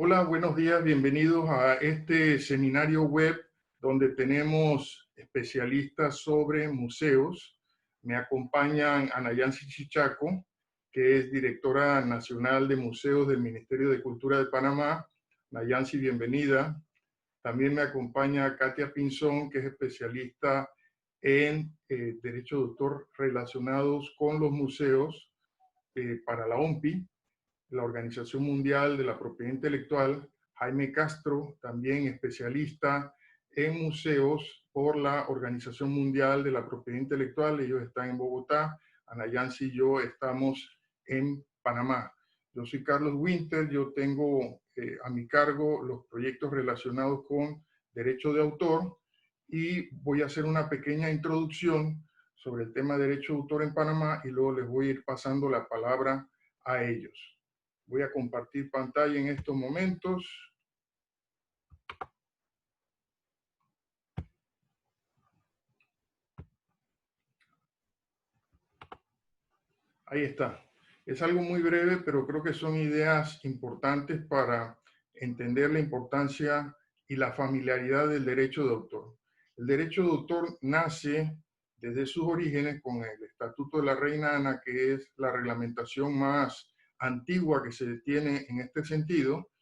Hola, buenos días, bienvenidos a este seminario web donde tenemos especialistas sobre museos. Me acompañan Ana Yancy Chichaco, que es directora nacional de museos del Ministerio de Cultura de Panamá. Ana Yancy, bienvenida. También me acompaña Katia Pinzón, que es especialista en Derecho de Autor relacionados con los museos para la OMPI, la Organización Mundial de la Propiedad Intelectual. Jaime Castro, también especialista en museos por la Organización Mundial de la Propiedad Intelectual. Ellos están en Bogotá. Ana Yancy y yo estamos en Panamá. Yo soy Carlos Winter. Yo tengo a mi cargo los proyectos relacionados con derecho de autor y voy a hacer una pequeña introducción sobre el tema de derecho de autor en Panamá y luego les voy a ir pasando la palabra a ellos. Voy a compartir pantalla en estos momentos. Ahí está. Es algo muy breve, pero creo que son ideas importantes para entender la importancia y la familiaridad del derecho de autor. El derecho de autor nace desde sus orígenes con el Estatuto de la Reina Ana, que es la reglamentación más antigua que se tiene en este sentido,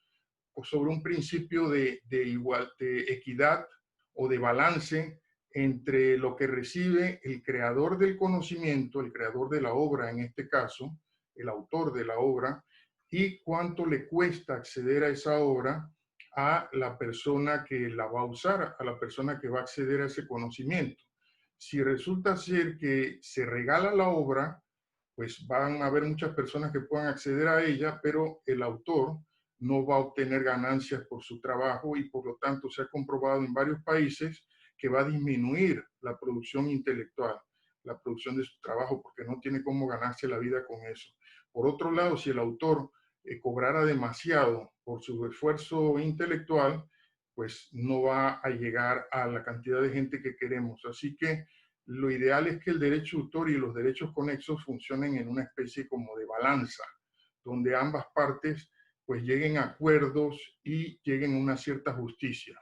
sobre un principio de equidad o de balance entre lo que recibe el creador del conocimiento, el creador de la obra en este caso, el autor de la obra, y cuánto le cuesta acceder a esa obra a la persona que la va a usar, a la persona que va a acceder a ese conocimiento. Si resulta ser que se regala la obra, pues van a haber muchas personas que puedan acceder a ella, pero el autor no va a obtener ganancias por su trabajo y por lo tanto se ha comprobado en varios países que va a disminuir la producción intelectual, la producción de su trabajo, porque no tiene cómo ganarse la vida con eso. Por otro lado, si el autor cobrara demasiado por su esfuerzo intelectual, pues no va a llegar a la cantidad de gente que queremos. Así que lo ideal es que el derecho de autor y los derechos conexos funcionen en una especie como de balanza, donde ambas partes pues lleguen a acuerdos y lleguen a una cierta justicia.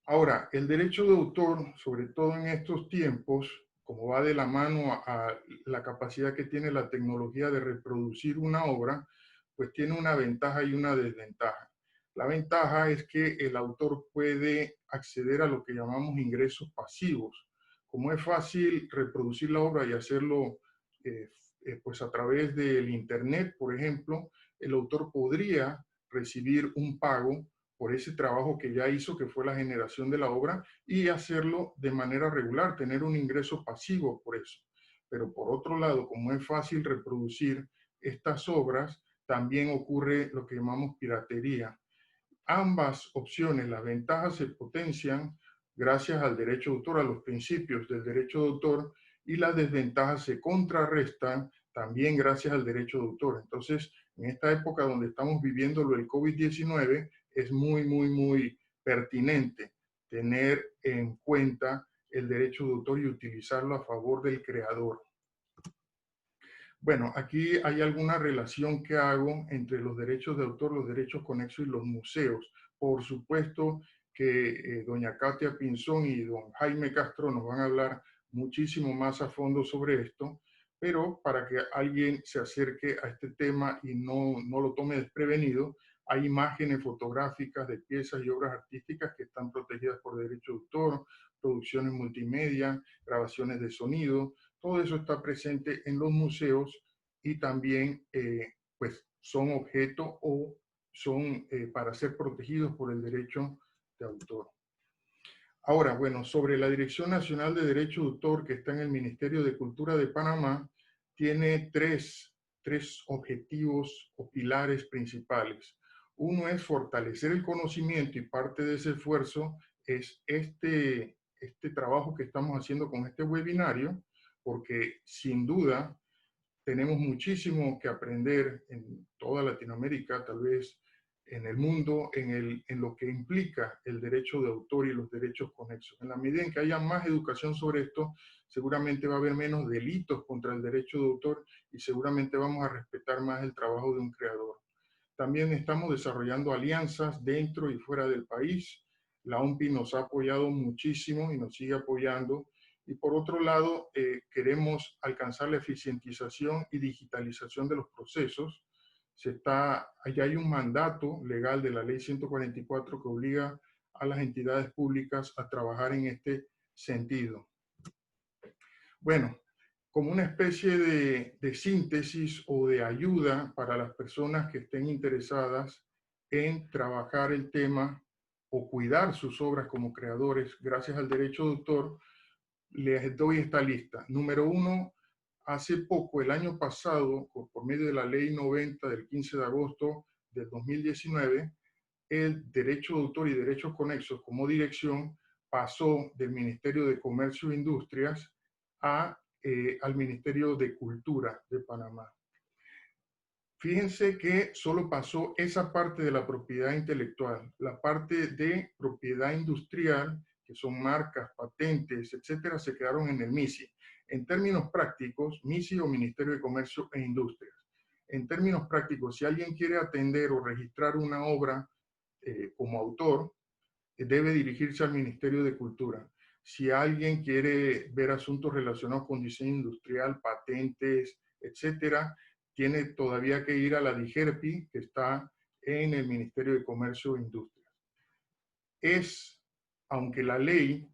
Ahora, el derecho de autor, sobre todo en estos tiempos, como va de la mano a la capacidad que tiene la tecnología de reproducir una obra, pues tiene una ventaja y una desventaja. La ventaja es que el autor puede acceder a lo que llamamos ingresos pasivos. Como es fácil reproducir la obra y hacerlo pues a través del Internet, por ejemplo, el autor podría recibir un pago por ese trabajo que ya hizo, que fue la generación de la obra, y hacerlo de manera regular, tener un ingreso pasivo por eso. Pero por otro lado, como es fácil reproducir estas obras, también ocurre lo que llamamos piratería. Ambas opciones, las ventajas se potencian gracias al derecho de autor, a los principios del derecho de autor, y las desventajas se contrarrestan también gracias al derecho de autor. Entonces, en esta época donde estamos viviendo lo del COVID-19, es muy pertinente tener en cuenta el derecho de autor y utilizarlo a favor del creador. Bueno, aquí hay alguna relación que hago entre los derechos de autor, los derechos conexos y los museos. Por supuesto que doña Katia Pinzón y don Jaime Castro nos van a hablar muchísimo más a fondo sobre esto, pero para que alguien se acerque a este tema y no lo tome desprevenido, hay imágenes fotográficas de piezas y obras artísticas que están protegidas por derecho de autor, producciones multimedia, grabaciones de sonido. Todo eso está presente en los museos y también pues son objeto o son para ser protegidos por el derecho de autor. Ahora, bueno, sobre la Dirección Nacional de Derecho de Autor que está en el Ministerio de Cultura de Panamá, tiene tres objetivos o pilares principales. Uno es fortalecer el conocimiento y parte de ese esfuerzo es este trabajo que estamos haciendo con este webinario, porque sin duda tenemos muchísimo que aprender en toda Latinoamérica, tal vez en el mundo, en lo que implica el derecho de autor y los derechos conexos. En la medida en que haya más educación sobre esto, seguramente va a haber menos delitos contra el derecho de autor y seguramente vamos a respetar más el trabajo de un creador. También estamos desarrollando alianzas dentro y fuera del país. La OMPI nos ha apoyado muchísimo y nos sigue apoyando. Y por otro lado, queremos alcanzar la eficientización y digitalización de los procesos. Ya hay un mandato legal de la Ley 144 que obliga a las entidades públicas a trabajar en este sentido. Bueno, como una especie de síntesis o de ayuda para las personas que estén interesadas en trabajar el tema o cuidar sus obras como creadores, gracias al derecho de autor, les doy esta lista. Número 1, hace poco, el año pasado, por medio de la Ley 90 del 15 de agosto del 2019, el derecho de autor y derechos conexos como dirección pasó del Ministerio de Comercio e Industrias al Ministerio de Cultura de Panamá. Fíjense que solo pasó esa parte de la propiedad intelectual. La parte de propiedad industrial, que son marcas, patentes, etcétera, se quedaron en el MISI. En términos prácticos, MISI o Ministerio de Comercio e Industrias. En términos prácticos, si alguien quiere atender o registrar una obra como autor, debe dirigirse al Ministerio de Cultura. Si alguien quiere ver asuntos relacionados con diseño industrial, patentes, etcétera, tiene todavía que ir a la DIGERPI, que está en el Ministerio de Comercio e Industria. Aunque la ley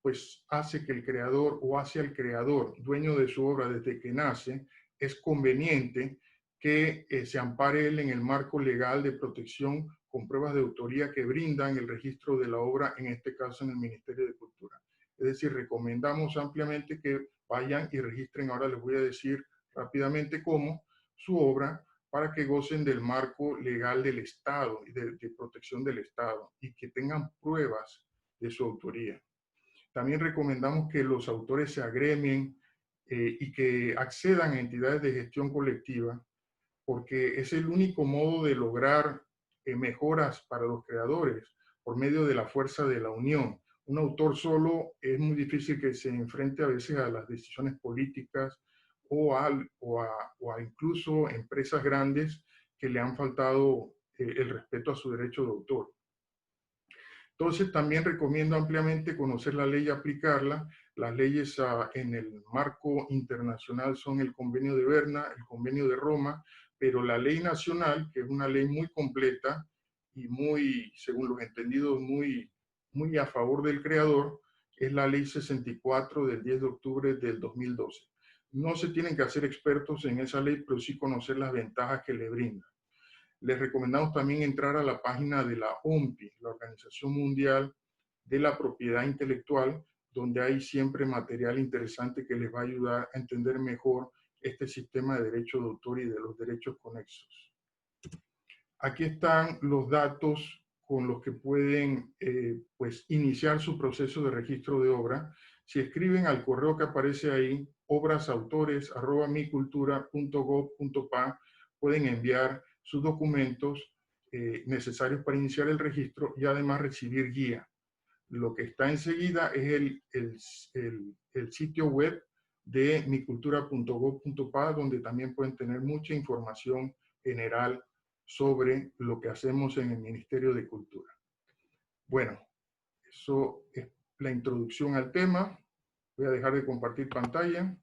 pues hace que el creador o hace al creador dueño de su obra desde que nace, es conveniente que se ampare él en el marco legal de protección con pruebas de autoría que brindan el registro de la obra, en este caso en el Ministerio de Cultura. Es decir, recomendamos ampliamente que vayan y registren, ahora les voy a decir rápidamente cómo, su obra, para que gocen del marco legal del Estado y de protección del Estado y que tengan pruebas de su autoría. También recomendamos que los autores se agremien y que accedan a entidades de gestión colectiva, porque es el único modo de lograr mejoras para los creadores por medio de la fuerza de la unión. Un autor solo es muy difícil que se enfrente a veces a las decisiones políticas o a incluso empresas grandes que le han faltado el respeto a su derecho de autor. Entonces, también recomiendo ampliamente conocer la ley y aplicarla. Las leyes en el marco internacional son el Convenio de Berna, el Convenio de Roma, pero la ley nacional, que es una ley muy completa y muy, según los entendidos, muy a favor del creador, es la Ley 64 del 10 de octubre del 2012. No se tienen que hacer expertos en esa ley, pero sí conocer las ventajas que le brinda. Les recomendamos también entrar a la página de la OMPI, la Organización Mundial de la Propiedad Intelectual, donde hay siempre material interesante que les va a ayudar a entender mejor este sistema de derecho de autor y de los derechos conexos. Aquí están los datos con los que pueden pues, iniciar su proceso de registro de obra. Si escriben al correo que aparece ahí, obrasautores@micultura.gov.pa, pueden enviar sus documentos necesarios para iniciar el registro y además recibir guía. Lo que está enseguida es el sitio web de micultura.gov.pa, donde también pueden tener mucha información general sobre lo que hacemos en el Ministerio de Cultura. Bueno, eso es la introducción al tema. Voy a dejar de compartir pantalla.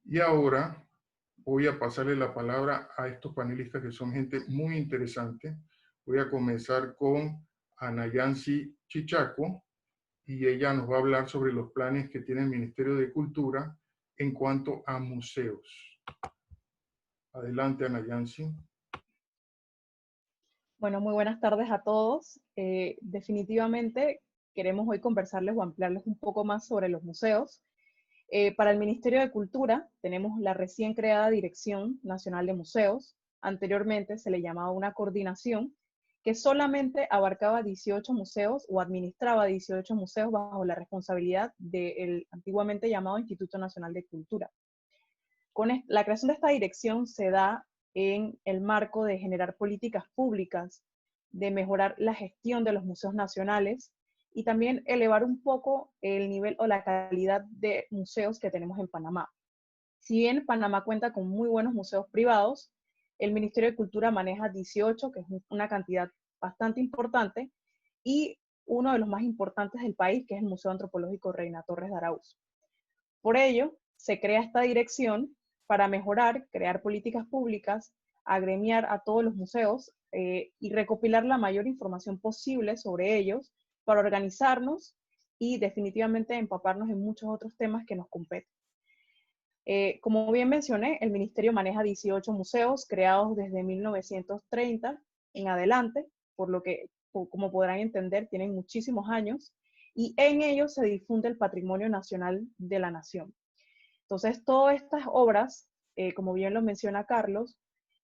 Y ahora voy a pasarle la palabra a estos panelistas que son gente muy interesante. Voy a comenzar con Anayansi Chichaco y ella nos va a hablar sobre los planes que tiene el Ministerio de Cultura en cuanto a museos. Adelante, Anayansi. Bueno, muy buenas tardes a todos. Definitivamente queremos hoy conversarles o ampliarles un poco más sobre los museos. Para el Ministerio de Cultura tenemos la recién creada Dirección Nacional de Museos. Anteriormente se le llamaba una coordinación que solamente abarcaba 18 museos o administraba 18 museos bajo la responsabilidad del antiguamente llamado Instituto Nacional de Cultura. Con la creación de esta dirección se da en el marco de generar políticas públicas, de mejorar la gestión de los museos nacionales y también elevar un poco el nivel o la calidad de museos que tenemos en Panamá. Si bien Panamá cuenta con muy buenos museos privados, el Ministerio de Cultura maneja 18, que es una cantidad bastante importante, y uno de los más importantes del país, que es el Museo Antropológico Reina Torres de Araúz. Por ello, se crea esta dirección para mejorar, crear políticas públicas, agremiar a todos los museos y recopilar la mayor información posible sobre ellos para organizarnos y definitivamente empaparnos en muchos otros temas que nos competen. Como bien mencioné, el Ministerio maneja 18 museos creados desde 1930 en adelante, por lo que, como podrán entender, tienen muchísimos años, y en ellos se difunde el patrimonio nacional de la nación. Entonces, todas estas obras, como bien lo menciona Carlos,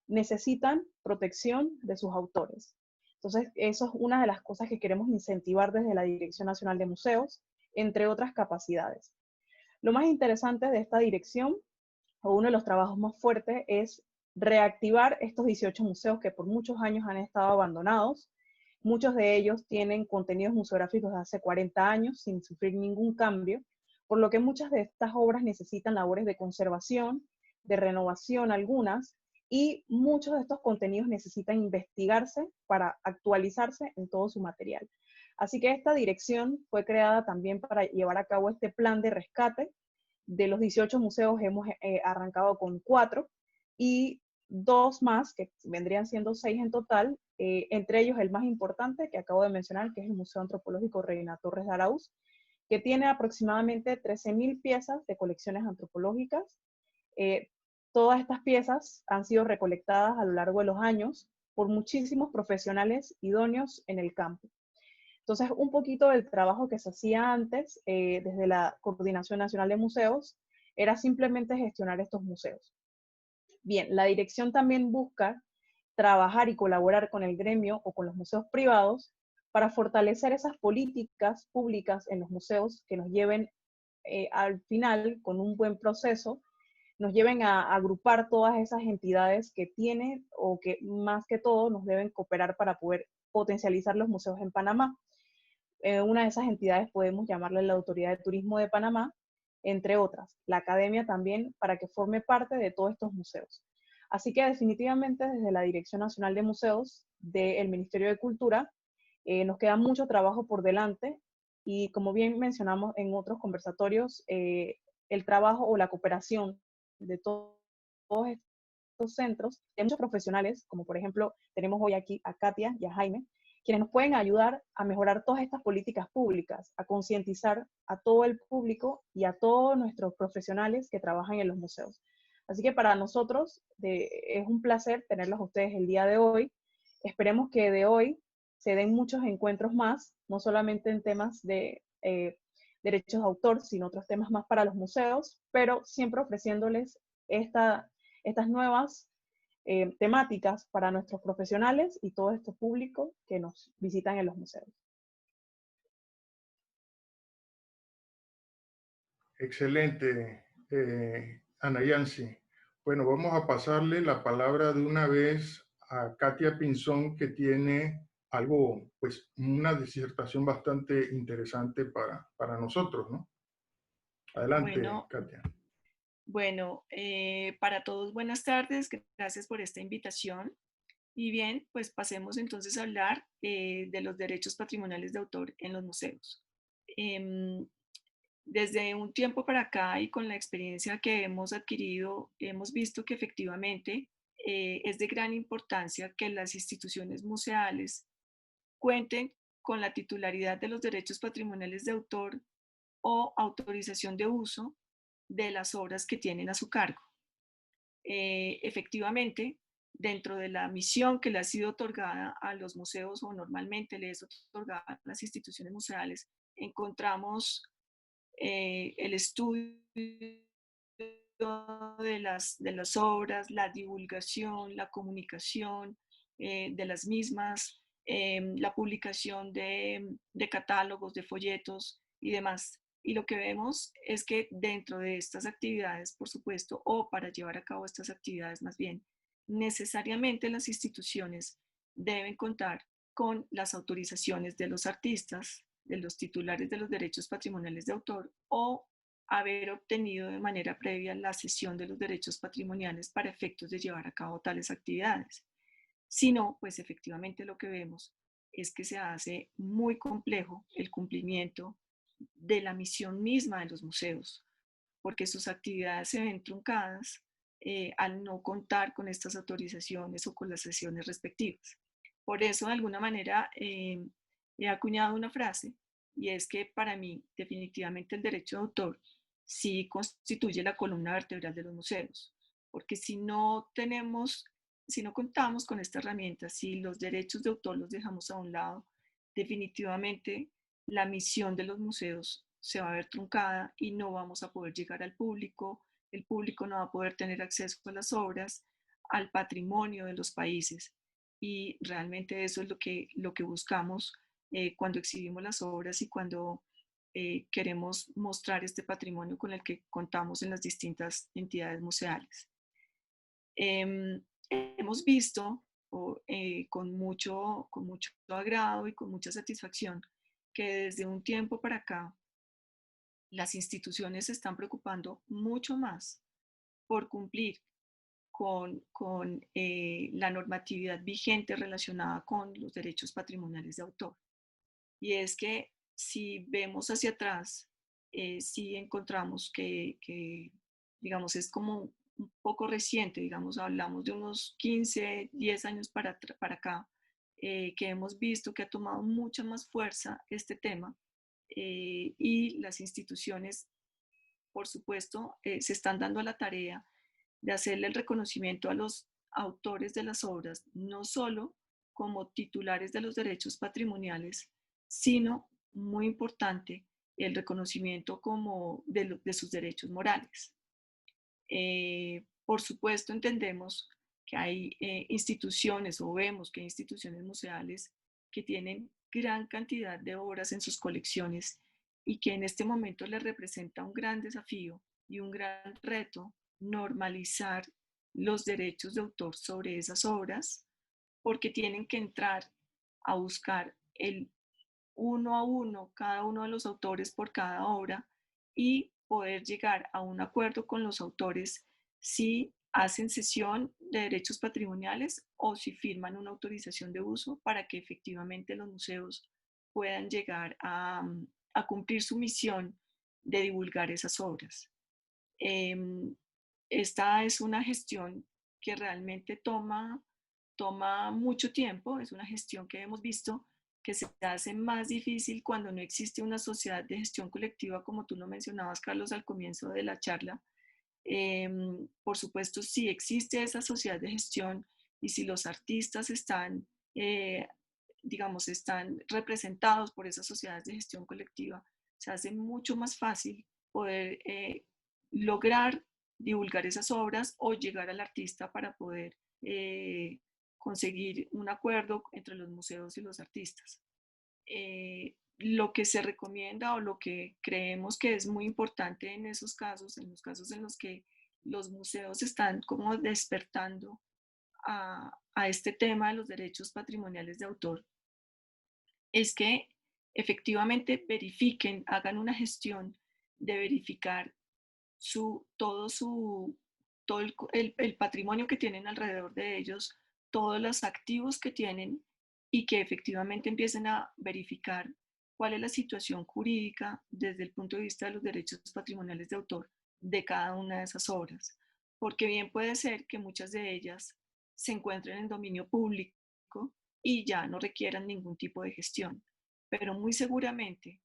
necesitan protección de sus autores. Entonces, eso es una de las cosas que queremos incentivar desde la Dirección Nacional de Museos, entre otras capacidades. Lo más interesante de esta dirección, o uno de los trabajos más fuertes, es reactivar estos 18 museos que por muchos años han estado abandonados. Muchos de ellos tienen contenidos museográficos de hace 40 años sin sufrir ningún cambio, por lo que muchas de estas obras necesitan labores de conservación, de renovación algunas, y muchos de estos contenidos necesitan investigarse para actualizarse en todo su material. Así que esta dirección fue creada también para llevar a cabo este plan de rescate. De los 18 museos hemos arrancado con 4 y 2 más, que vendrían siendo 6 en total, entre ellos el más importante que acabo de mencionar, que es el Museo Antropológico Reina Torres de Araúz, que tiene aproximadamente 13.000 piezas de colecciones antropológicas. Todas estas piezas han sido recolectadas a lo largo de los años por muchísimos profesionales idóneos en el campo. Entonces, un poquito del trabajo que se hacía antes, desde la Coordinación Nacional de Museos, era simplemente gestionar estos museos. Bien, la dirección también busca trabajar y colaborar con el gremio o con los museos privados para fortalecer esas políticas públicas en los museos que nos lleven al final, con un buen proceso, nos lleven a agrupar todas esas entidades que tienen o que más que todo nos deben cooperar para poder potencializar los museos en Panamá. Una de esas entidades podemos llamarle la Autoridad de Turismo de Panamá, entre otras. La academia también, para que forme parte de todos estos museos. Así que definitivamente desde la Dirección Nacional de Museos del Ministerio de Cultura nos queda mucho trabajo por delante y como bien mencionamos en otros conversatorios, el trabajo o la cooperación de todos estos centros, de muchos profesionales, como por ejemplo tenemos hoy aquí a Katia y a Jaime, quienes nos pueden ayudar a mejorar todas estas políticas públicas, a concientizar a todo el público y a todos nuestros profesionales que trabajan en los museos. Así que para nosotros es un placer tenerlos a ustedes el día de hoy. Esperemos que de hoy se den muchos encuentros más, no solamente en temas de derechos de autor, sino otros temas más para los museos, pero siempre ofreciéndoles estas nuevas temáticas para nuestros profesionales y todo este público que nos visitan en los museos. Excelente, Ana Yancy. Bueno, vamos a pasarle la palabra de una vez a Katia Pinzón, que tiene algo, pues una disertación bastante interesante para nosotros, ¿no? Adelante, Bueno, Katia. para todos buenas tardes, gracias por esta invitación. Y bien, pues pasemos entonces a hablar de los derechos patrimoniales de autor en los museos. Desde un tiempo para acá y con la experiencia que hemos adquirido, hemos visto que efectivamente es de gran importancia que las instituciones museales cuenten con la titularidad de los derechos patrimoniales de autor o autorización de uso de las obras que tienen a su cargo. Efectivamente, dentro de la misión que le ha sido otorgada a los museos o normalmente le es otorgada a las instituciones museales, encontramos el estudio de las obras, la divulgación, la comunicación de las mismas, la publicación de catálogos, de folletos y demás. Y lo que vemos es que dentro de estas actividades, por supuesto, o para llevar a cabo estas actividades más bien, necesariamente las instituciones deben contar con las autorizaciones de los artistas, de los titulares de los derechos patrimoniales de autor o haber obtenido de manera previa la cesión de los derechos patrimoniales para efectos de llevar a cabo tales actividades. Si no, pues efectivamente lo que vemos es que se hace muy complejo el cumplimiento de la misión misma de los museos, porque sus actividades se ven truncadas al no contar con estas autorizaciones o con las sesiones respectivas. Por eso, de alguna manera, he acuñado una frase, y es que para mí definitivamente el derecho de autor sí constituye la columna vertebral de los museos, porque si no contamos con esta herramienta, si los derechos de autor los dejamos a un lado, definitivamente la misión de los museos se va a ver truncada y no vamos a poder llegar al público, el público no va a poder tener acceso a las obras, al patrimonio de los países. Y realmente eso es lo que buscamos cuando exhibimos las obras y cuando queremos mostrar este patrimonio con el que contamos en las distintas entidades museales. Hemos visto con mucho agrado y con mucha satisfacción que desde un tiempo para acá las instituciones se están preocupando mucho más por cumplir con la normatividad vigente relacionada con los derechos patrimoniales de autor. Y es que si vemos hacia atrás, sí encontramos que, digamos, es como un poco reciente, digamos, hablamos de unos 15, 10 años para acá, que hemos visto que ha tomado mucha más fuerza este tema y las instituciones, por supuesto, se están dando a la tarea de hacerle el reconocimiento a los autores de las obras, no solo como titulares de los derechos patrimoniales, sino, muy importante, el reconocimiento como de sus derechos morales. Por supuesto, entendemos que hay instituciones o vemos que hay instituciones museales que tienen gran cantidad de obras en sus colecciones y que en este momento les representa un gran desafío y un gran reto normalizar los derechos de autor sobre esas obras, porque tienen que entrar a buscar el uno a uno, cada uno de los autores por cada obra y poder llegar a un acuerdo con los autores si hacen cesión de derechos patrimoniales o si firman una autorización de uso para que efectivamente los museos puedan llegar a cumplir su misión de divulgar esas obras. Esta es una gestión que realmente toma mucho tiempo, es una gestión que hemos visto que se hace más difícil cuando no existe una sociedad de gestión colectiva, como tú lo mencionabas, Carlos, al comienzo de la charla. Por supuesto, si existe esa sociedad de gestión y si los artistas están, digamos, están representados por esas sociedades de gestión colectiva, se hace mucho más fácil poder lograr divulgar esas obras o llegar al artista para poder conseguir un acuerdo entre los museos y los artistas. Lo que se recomienda o lo que creemos que es muy importante en esos casos, en los casos en los que los museos están como despertando a este tema de los derechos patrimoniales de autor, es que efectivamente verifiquen, hagan una gestión de verificar todo el patrimonio que tienen alrededor de ellos, todos los activos que tienen y que efectivamente empiecen a verificar cuál es la situación jurídica desde el punto de vista de los derechos patrimoniales de autor de cada una de esas obras. Porque bien puede ser que muchas de ellas se encuentren en dominio público y ya no requieran ningún tipo de gestión, pero muy seguramente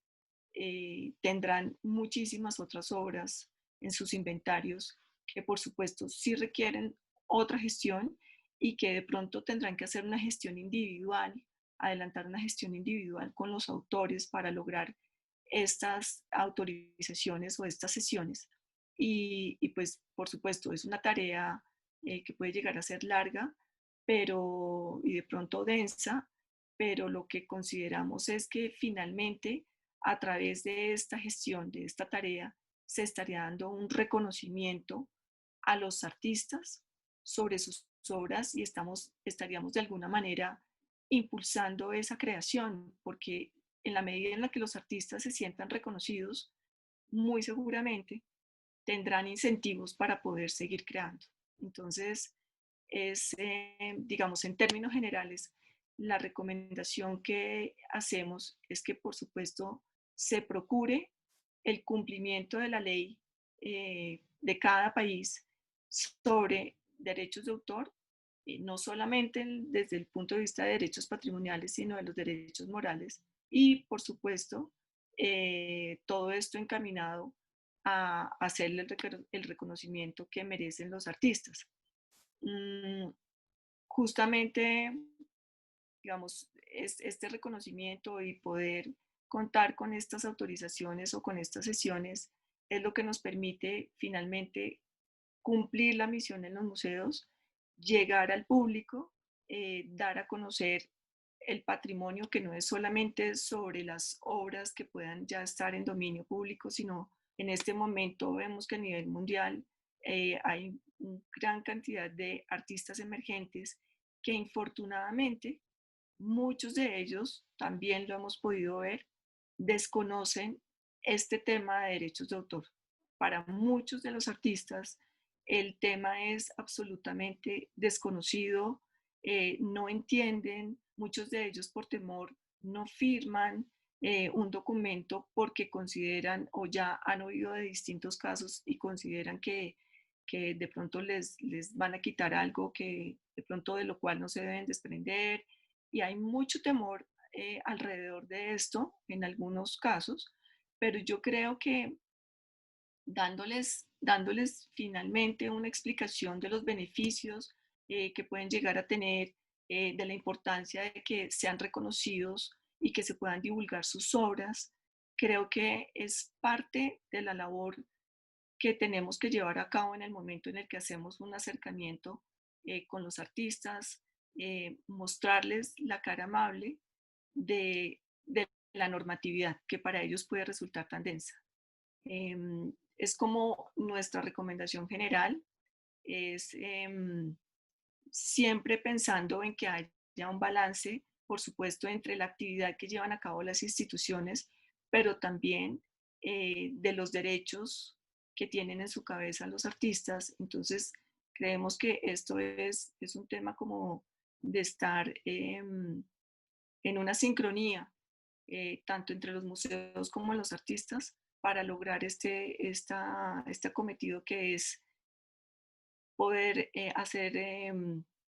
tendrán muchísimas otras obras en sus inventarios que por supuesto sí requieren otra gestión y que de pronto tendrán que hacer una gestión individual, adelantar una gestión individual con los autores para lograr estas autorizaciones o estas sesiones. Y pues por supuesto es una tarea que puede llegar a ser larga y de pronto densa, pero lo que consideramos es que finalmente a través de esta gestión, de esta tarea, se estaría dando un reconocimiento a los artistas sobre sus obras y estaríamos de alguna manera impulsando esa creación, porque en la medida en la que los artistas se sientan reconocidos, muy seguramente tendrán incentivos para poder seguir creando. Entonces, digamos, en términos generales, la recomendación que hacemos es que, por supuesto, se procure el cumplimiento de la ley de cada país sobre derechos de autor, no solamente desde el punto de vista de derechos patrimoniales, sino de los derechos morales. Y, por supuesto, todo esto encaminado a hacerle el reconocimiento que merecen los artistas. Justamente, digamos, este reconocimiento y poder contar con estas autorizaciones o con estas sesiones es lo que nos permite finalmente cumplir la misión en los museos, llegar al público, dar a conocer el patrimonio que no es solamente sobre las obras que puedan ya estar en dominio público, sino en este momento vemos que a nivel mundial hay una gran cantidad de artistas emergentes que infortunadamente muchos de ellos, también lo hemos podido ver, desconocen este tema de derechos de autor. Para muchos de los artistas, el tema es absolutamente desconocido, no entienden, muchos de ellos por temor no firman un documento porque consideran o ya han oído de distintos casos y consideran que de pronto les van a quitar algo que de pronto de lo cual no se deben desprender, y hay mucho temor alrededor de esto en algunos casos, pero yo creo que dándoles finalmente una explicación de los beneficios que pueden llegar a tener, de la importancia de que sean reconocidos y que se puedan divulgar sus obras, creo que es parte de la labor que tenemos que llevar a cabo en el momento en el que hacemos un acercamiento con los artistas, mostrarles la cara amable de la normatividad, que para ellos puede resultar tan densa. Es como nuestra recomendación general, es siempre pensando en que haya un balance, por supuesto, entre la actividad que llevan a cabo las instituciones, pero también de los derechos que tienen en su cabeza los artistas. Entonces, creemos que esto es un tema como de estar en una sincronía, tanto entre los museos como los artistas, para lograr este cometido que es poder hacer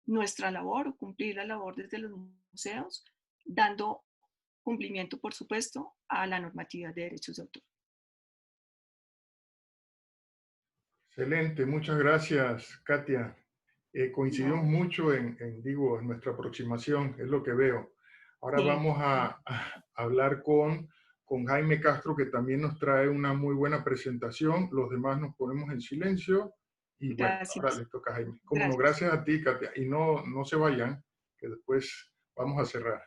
nuestra labor o cumplir la labor desde los museos, dando cumplimiento, por supuesto, a la normatividad de derechos de autor. Excelente, muchas gracias, Katia. Coincidimos No, mucho digo, en nuestra aproximación, es lo que veo. Ahora sí, vamos a hablar con Jaime Castro, que también nos trae una muy buena presentación. Los demás nos ponemos en silencio y bueno, ahora gracias, le toca a Jaime. Cómo no, gracias. gracias a ti, Katia. Y no se vayan, que después vamos a cerrar.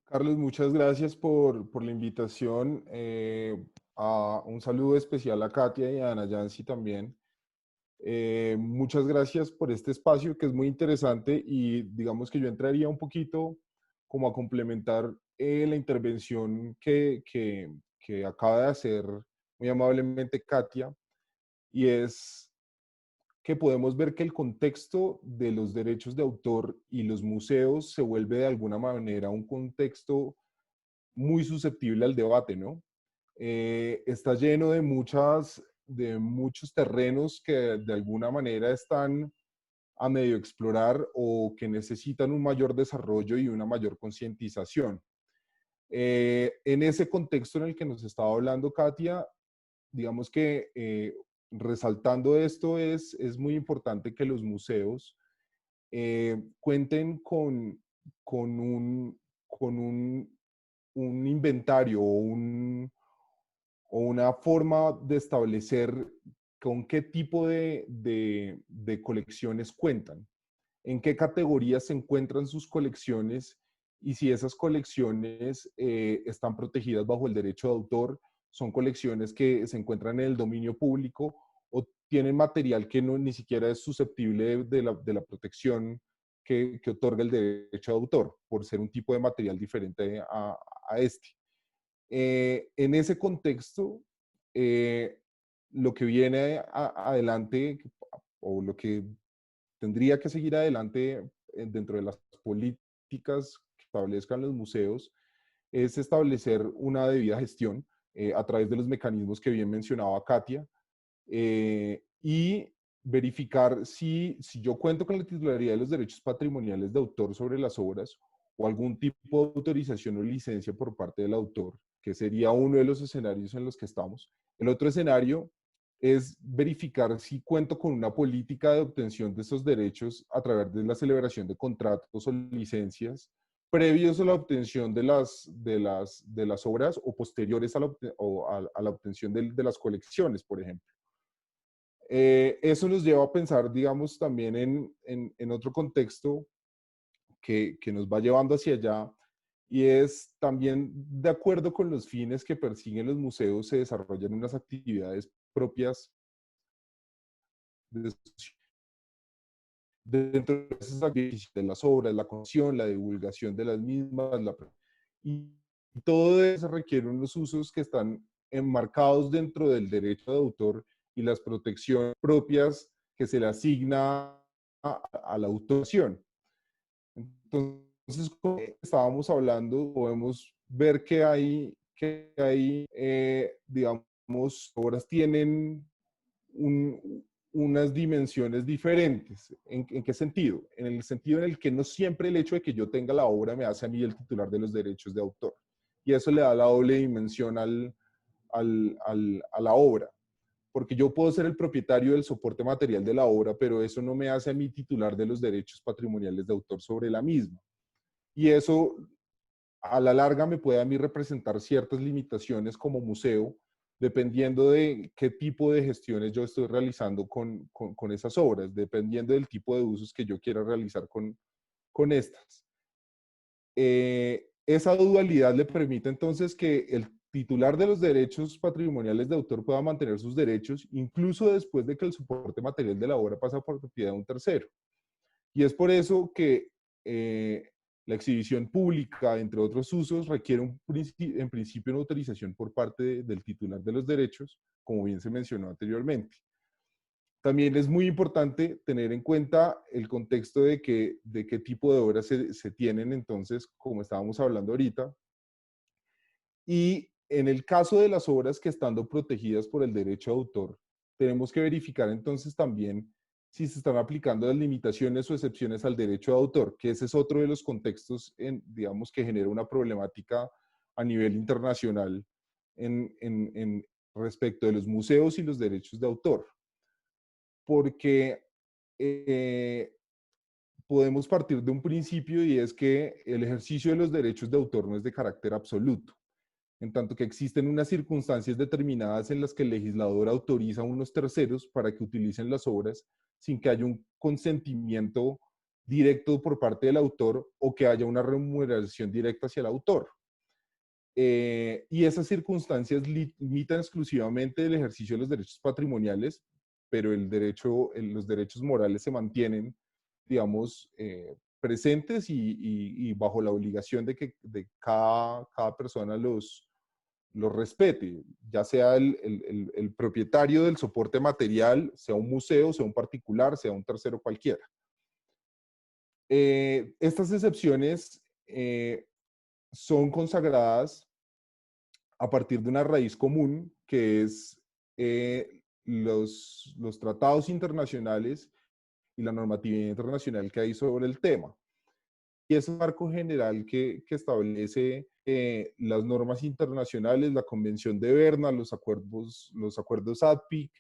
Carlos, muchas gracias por la invitación. Un saludo especial a Katia y a Ana Yancy también. Muchas gracias por este espacio que es muy interesante y digamos que yo entraría un poquito como a complementar la intervención que acaba de hacer muy amablemente Katia, y es que podemos ver que el contexto de los derechos de autor y los museos se vuelve de alguna manera un contexto muy susceptible al debate, ¿no? Está lleno de muchos terrenos que de alguna manera están a medio explorar o que necesitan un mayor desarrollo y una mayor concientización. En ese contexto en el que nos estaba hablando Katia, digamos que resaltando esto es muy importante que los museos cuenten con un inventario o una forma de establecer con qué tipo de colecciones cuentan, en qué categorías se encuentran sus colecciones y si esas colecciones están protegidas bajo el derecho de autor, son colecciones que se encuentran en el dominio público o tienen material que no, ni siquiera es susceptible de la protección que otorga el derecho de autor, por ser un tipo de material diferente a este. En ese contexto, lo que viene adelante, o lo que tendría que seguir adelante dentro de las políticas que establezcan los museos, es establecer una debida gestión a través de los mecanismos que bien mencionaba Katia, y verificar si yo cuento con la titularidad de los derechos patrimoniales de autor sobre las obras o algún tipo de autorización o licencia por parte del autor, que sería uno de los escenarios en los que estamos. El otro escenario es verificar si cuento con una política de obtención de esos derechos a través de la celebración de contratos o licencias previos a la obtención de las obras o posteriores a la obtención de las colecciones, por ejemplo. Eso nos lleva a pensar, digamos, también en otro contexto que nos va llevando hacia allá, y es también de acuerdo con los fines que persiguen los museos, se desarrollan unas actividades propias dentro de esas actividades de las obras, la conservación, la divulgación de las mismas, y todo eso requiere unos usos que están enmarcados dentro del derecho de autor y las protecciones propias que se le asigna a la autorización. Entonces, como estábamos hablando, podemos ver digamos, obras tienen unas dimensiones diferentes. ¿En qué sentido? En el sentido en el que no siempre el hecho de que yo tenga la obra me hace a mí el titular de los derechos de autor. Y eso le da la doble dimensión a la obra. Porque yo puedo ser el propietario del soporte material de la obra, pero eso no me hace a mí titular de los derechos patrimoniales de autor sobre la misma. Y eso a la larga me puede a mí representar ciertas limitaciones como museo, dependiendo de qué tipo de gestiones yo estoy realizando con esas obras, dependiendo del tipo de usos que yo quiera realizar con estas. Esa dualidad le permite entonces que el titular de los derechos patrimoniales de autor pueda mantener sus derechos incluso después de que el soporte material de la obra pasa por propiedad de un tercero. Y es por eso que la exhibición pública, entre otros usos, requiere en principio una autorización por parte del titular de los derechos, como bien se mencionó anteriormente. También es muy importante tener en cuenta el contexto de qué tipo de obras se tienen, entonces, como estábamos hablando ahorita. Y en el caso de las obras que estando protegidas por el derecho de autor, tenemos que verificar entonces también si se están aplicando las limitaciones o excepciones al derecho de autor, que ese es otro de los contextos, digamos, que genera una problemática a nivel internacional en respecto de los museos y los derechos de autor. Porque podemos partir de un principio, y es que el ejercicio de los derechos de autor no es de carácter absoluto, en tanto que existen unas circunstancias determinadas en las que el legislador autoriza a unos terceros para que utilicen las obras sin que haya un consentimiento directo por parte del autor o que haya una remuneración directa hacia el autor. Y esas circunstancias limitan exclusivamente el ejercicio de los derechos patrimoniales, pero los derechos morales se mantienen, digamos, presentes y bajo la obligación de que cada persona los respete, ya sea el propietario del soporte material, sea un museo, sea un particular, sea un tercero cualquiera. Estas excepciones son consagradas a partir de una raíz común, que es los tratados internacionales y la normatividad internacional que hay sobre el tema. Y es un marco general que establece las normas internacionales, la Convención de Berna, los acuerdos ADPIC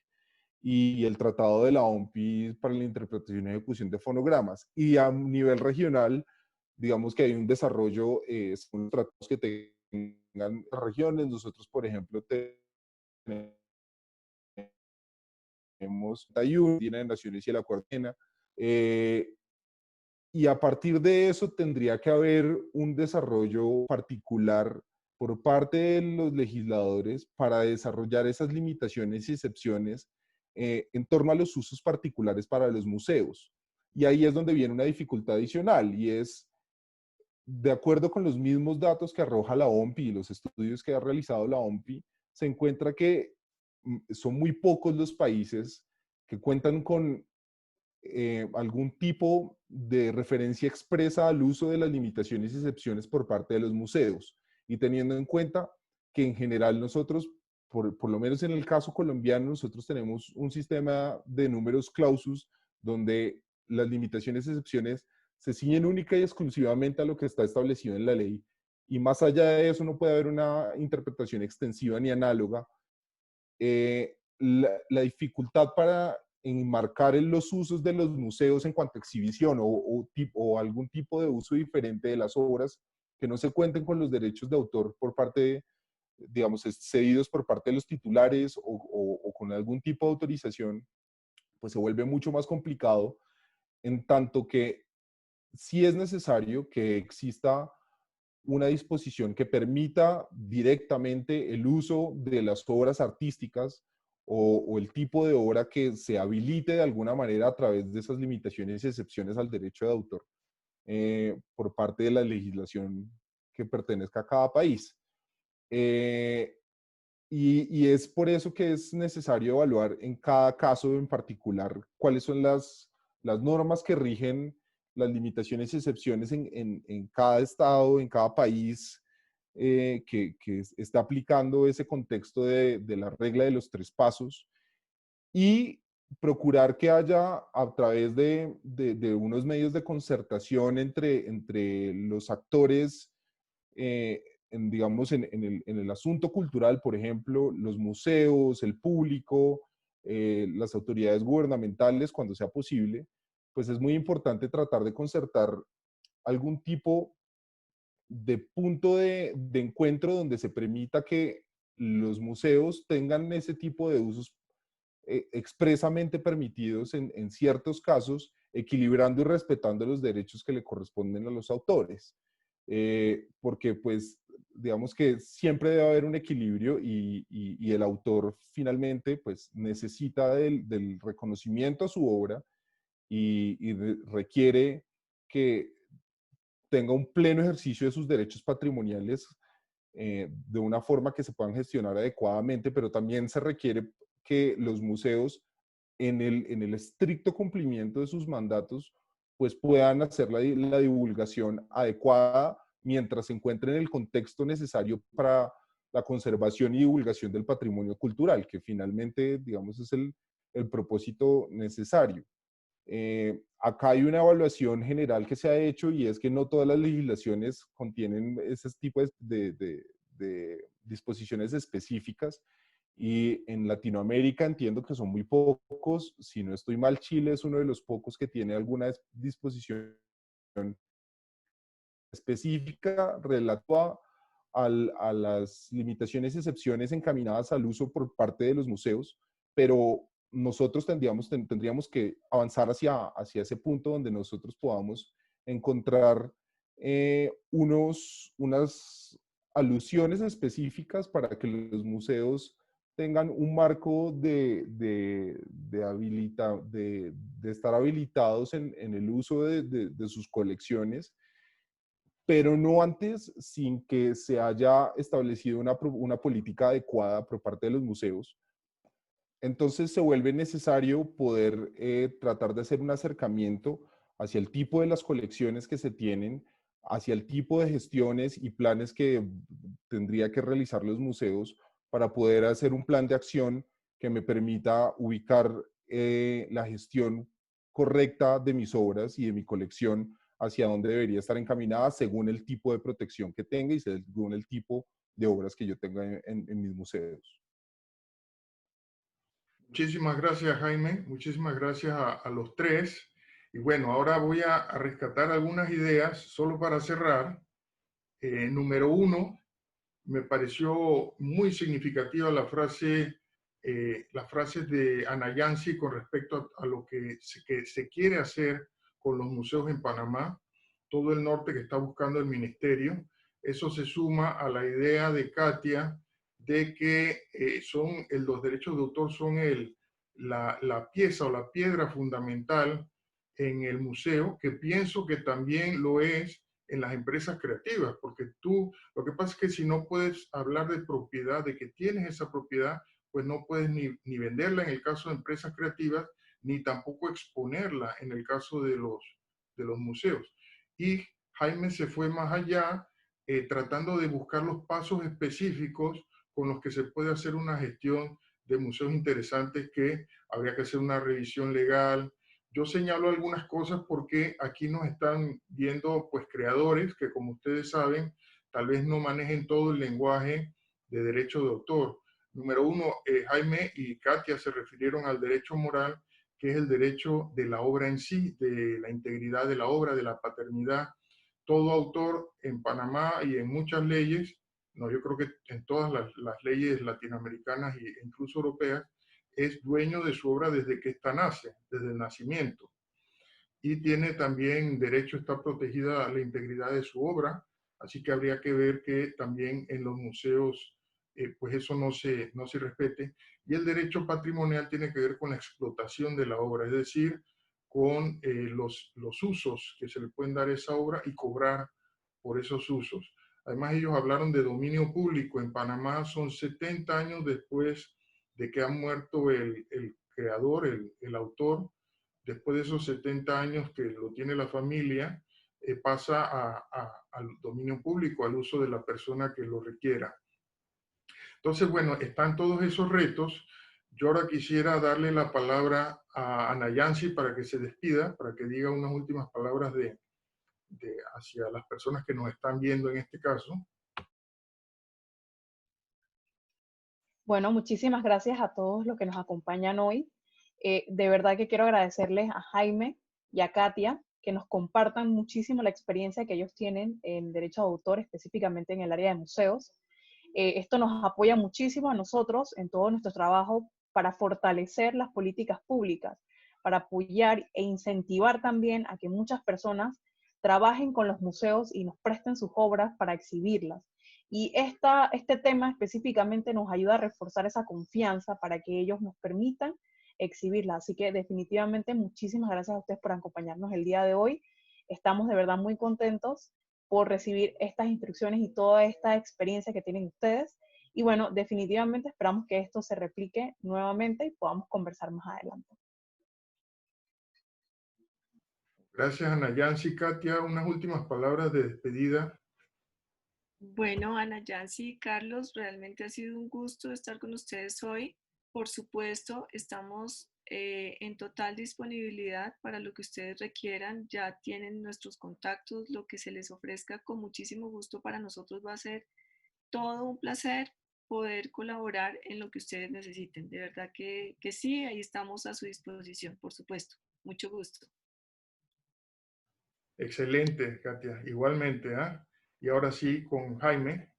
y el Tratado de la OMPI para la interpretación y ejecución de fonogramas. Y a nivel regional, digamos que hay un desarrollo según los tratados que tengan regiones. Nosotros, por ejemplo, tenemos la Unión de Naciones y el Acuerdo de Viena. Y a partir de eso tendría que haber un desarrollo particular por parte de los legisladores para desarrollar esas limitaciones y excepciones en torno a los usos particulares para los museos. Y ahí es donde viene una dificultad adicional, y es de acuerdo con los mismos datos que arroja la OMPI y los estudios que ha realizado la OMPI, se encuentra que son muy pocos los países que cuentan con algún tipo de referencia expresa al uso de las limitaciones y excepciones por parte de los museos. Y teniendo en cuenta que en general nosotros, por lo menos en el caso colombiano, nosotros tenemos un sistema de números clausus donde las limitaciones y excepciones se ciñen única y exclusivamente a lo que está establecido en la ley. Y más allá de eso no puede haber una interpretación extensiva ni análoga. La dificultad para enmarcar en los usos de los museos en cuanto a exhibición o algún tipo de uso diferente de las obras que no se cuenten con los derechos de autor por parte de, digamos, cedidos por parte de los titulares o con algún tipo de autorización, pues se vuelve mucho más complicado, en tanto que sí es necesario que exista una disposición que permita directamente el uso de las obras artísticas o el tipo de obra que se habilite de alguna manera a través de esas limitaciones y excepciones al derecho de autor por parte de la legislación que pertenezca a cada país. Y es por eso que es necesario evaluar en cada caso en particular cuáles son las normas que rigen las limitaciones y excepciones en cada estado, en cada país que está aplicando ese contexto de la regla de los 3 pasos y procurar que haya a través de unos medios de concertación entre los actores digamos, en el asunto cultural, por ejemplo, los museos, el público, las autoridades gubernamentales, cuando sea posible, pues es muy importante tratar de concertar algún tipo de punto de encuentro donde se permita que los museos tengan ese tipo de usos expresamente permitidos en ciertos casos, equilibrando y respetando los derechos que le corresponden a los autores. Porque pues digamos que siempre debe haber un equilibrio y el autor finalmente pues necesita del reconocimiento a su obra y requiere que tenga un pleno ejercicio de sus derechos patrimoniales de una forma que se puedan gestionar adecuadamente, pero también se requiere que los museos en el estricto cumplimiento de sus mandatos pues puedan hacer la divulgación adecuada mientras se encuentren en el contexto necesario para la conservación y divulgación del patrimonio cultural, que finalmente, digamos, es el propósito necesario. Acá hay una evaluación general que se ha hecho y es que no todas las legislaciones contienen ese tipo de disposiciones específicas y en Latinoamérica entiendo que son muy pocos, si no estoy mal, Chile es uno de los pocos que tiene alguna disposición específica relativa a las limitaciones y excepciones encaminadas al uso por parte de los museos, pero nosotros tendríamos que avanzar hacia ese punto donde nosotros podamos encontrar unas alusiones específicas para que los museos tengan un marco de estar habilitados en el uso de sus colecciones, pero no antes sin que se haya establecido una política adecuada por parte de los museos. Entonces se vuelve necesario poder tratar de hacer un acercamiento hacia el tipo de las colecciones que se tienen, hacia el tipo de gestiones y planes que tendría que realizar los museos para poder hacer un plan de acción que me permita ubicar la gestión correcta de mis obras y de mi colección hacia dónde debería estar encaminada según el tipo de protección que tenga y según el tipo de obras que yo tenga en mis museos. Muchísimas gracias, Jaime. Muchísimas gracias a los tres. Y bueno, ahora voy a rescatar algunas ideas solo para cerrar. Número 1, me pareció muy significativa las frases de Ana Yancy con respecto a lo que se quiere hacer con los museos en Panamá, todo el norte que está buscando el ministerio. Eso se suma a la idea de Katia de que los derechos de autor son la pieza o la piedra fundamental en el museo, que pienso que también lo es en las empresas creativas, porque tú, lo que pasa es que si no puedes hablar de propiedad, de que tienes esa propiedad, pues no puedes ni venderla en el caso de empresas creativas, ni tampoco exponerla en el caso de los museos. Y Jaime se fue más allá, tratando de buscar los pasos específicos con los que se puede hacer una gestión de museos interesantes, que habría que hacer una revisión legal. Yo señalo algunas cosas porque aquí nos están viendo pues creadores que, como ustedes saben, tal vez no manejen todo el lenguaje de derecho de autor. Número uno, Jaime y Katia se refirieron al derecho moral, que es el derecho de la obra en sí, de la integridad de la obra, de la paternidad. Todo autor en Panamá y en muchas leyes, no, yo creo que en todas las leyes latinoamericanas e incluso europeas, es dueño de su obra desde que ésta nace, desde el nacimiento. Y tiene también derecho, está protegida la integridad de su obra, así que habría que ver que también en los museos pues eso no se respete. Y el derecho patrimonial tiene que ver con la explotación de la obra, es decir, con los usos que se le pueden dar a esa obra y cobrar por esos usos. Además, ellos hablaron de dominio público. En Panamá son 70 años después de que ha muerto el creador, el autor. Después de esos 70 años que lo tiene la familia, pasa al dominio público, al uso de la persona que lo requiera. Entonces, bueno, están todos esos retos. Yo ahora quisiera darle la palabra a Ana Yancy para que se despida, para que diga unas últimas palabras hacia las personas que nos están viendo en este caso. Bueno, muchísimas gracias a todos los que nos acompañan hoy. De verdad que quiero agradecerles a Jaime y a Katia que nos compartan muchísimo la experiencia que ellos tienen en derecho de autor, específicamente en el área de museos. Esto nos apoya muchísimo a nosotros en todo nuestro trabajo para fortalecer las políticas públicas, para apoyar e incentivar también a que muchas personas trabajen con los museos y nos presten sus obras para exhibirlas. Y este tema específicamente nos ayuda a reforzar esa confianza para que ellos nos permitan exhibirla. Así que definitivamente muchísimas gracias a ustedes por acompañarnos el día de hoy. Estamos de verdad muy contentos por recibir estas instrucciones y toda esta experiencia que tienen ustedes. Y bueno, definitivamente esperamos que esto se replique nuevamente y podamos conversar más adelante. Gracias, Ana Yancy. Katia, unas últimas palabras de despedida. Bueno, Ana Yancy y Carlos, realmente ha sido un gusto estar con ustedes hoy. Por supuesto, estamos en total disponibilidad para lo que ustedes requieran. Ya tienen nuestros contactos, lo que se les ofrezca con muchísimo gusto para nosotros va a ser todo un placer poder colaborar en lo que ustedes necesiten. De verdad que sí, ahí estamos a su disposición, por supuesto. Mucho gusto. Excelente, Katia. Igualmente, ¿ah? Y ahora sí, con Jaime.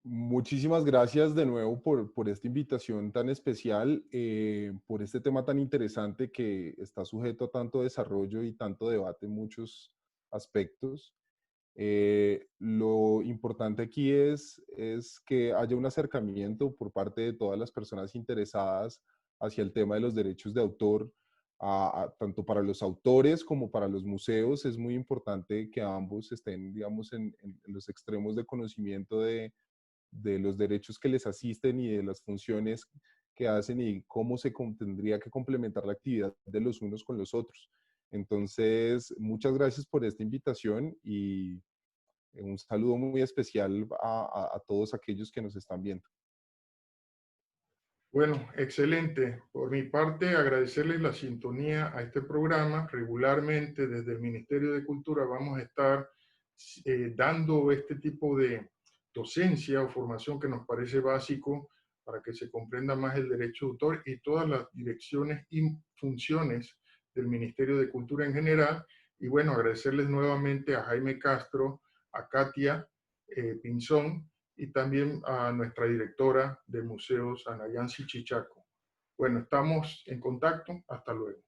Muchísimas gracias de nuevo por esta invitación tan especial, por este tema tan interesante que está sujeto a tanto desarrollo y tanto debate en muchos aspectos. Lo importante aquí es que haya un acercamiento por parte de todas las personas interesadas hacia el tema de los derechos de autor, tanto para los autores como para los museos. Es muy importante que ambos estén, digamos, en los extremos de conocimiento de los derechos que les asisten y de las funciones que hacen y cómo se tendría que complementar la actividad de los unos con los otros. Entonces, muchas gracias por esta invitación y un saludo muy especial a todos aquellos que nos están viendo. Bueno, excelente. Por mi parte, agradecerles la sintonía a este programa. Regularmente desde el Ministerio de Cultura vamos a estar dando este tipo de docencia o formación que nos parece básico para que se comprenda más el derecho de autor y todas las direcciones y funciones del Ministerio de Cultura en general. Y bueno, agradecerles nuevamente a Jaime Castro, a Katia Pinzón, y también a nuestra directora de museos, Ana Yancy Chichaco. Bueno, estamos en contacto. Hasta luego.